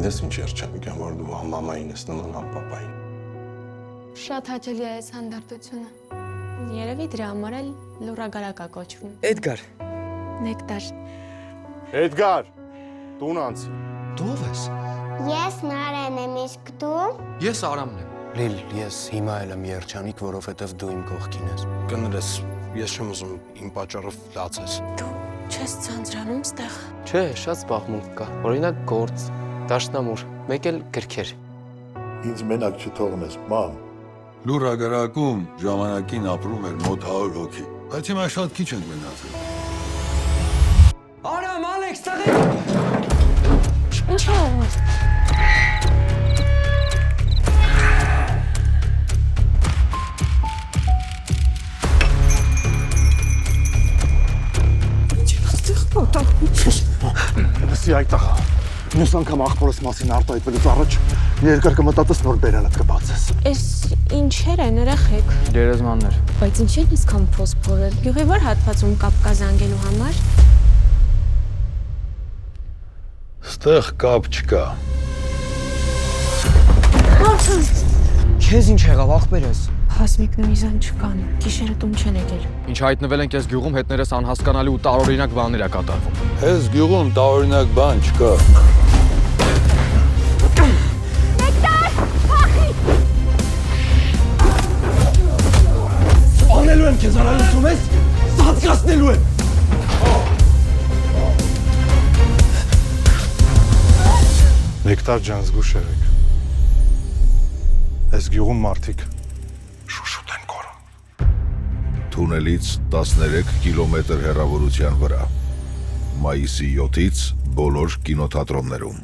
գիտես ինչ երջանիկ եմ, որ դու համ մամային ես նման, համ պապային։ Շատ հաճելի է այս հանդարտությունը։ Երևի դրա համար էլ լուրագարակա կոչվում։ Էդգար։ Նեկտար։ Էդգար, տուն անցի։ Դու ով ես։ Ես Նարեն եմ, իսկ դու։ Ես Արամն եմ։ Լիլ, ես հիմա էլ եմ երջանիկ, որովհետև դու իմ կողքին ես։ Կներես, ես չեմ ուզում իմ պատճառով լացես։ Դու չես ցանցրանում ստեղ։ Չէ, շատ զբաղմունք կա։ Օրինակ գործ, դաշնամուր, մեկ էլ գրքեր։ Ինձ մենակ չթողնես, մամ։ Լուրագարակում ժամանակին ապրում էր մոտ 100 հոգի, բայց հիմա շատ քիչ ենք մնացել։ Արամ, Ալեքս, տղե։ Ինչ է։ Լսի այդ տղա, մյուս անգամ աղբորս մասին արտահայտվելուց առաջ երկար կմտածես նոր բերանդ կբացես։ Էս ինչեր են երեխեք։ Գերեզմաններ։ Բայց ինչ են իսկան փոսփորել։ Գյուղի որ հատվածում կապ կա զանգելու համար։ Ստեղ կապ չկա։ Քեզ ինչ եղավ, ախպերս։ Հասմիկն ու Իզան չկան։ Գիշերը տուն չեն եկել։ Ինչ հայտնվել ենք այս գյուղում, հետներս անհասկանալի ու տարօրինակ բաներ է կատարվում։ Այս գյուղում տարօրինակ բան չկա։ Անելու եմ քեզ, անալուսում ես, սածկացնելու եմ։ Նեկտար ջան, զգուշ եղեք։ Այս գյուղում մարդիկ շուշուտ են կորում։ Թունելից 13 կիլոմետր հեռավորության վրա։ Մայիսի 7-ից բոլոր կինոթատրոններում։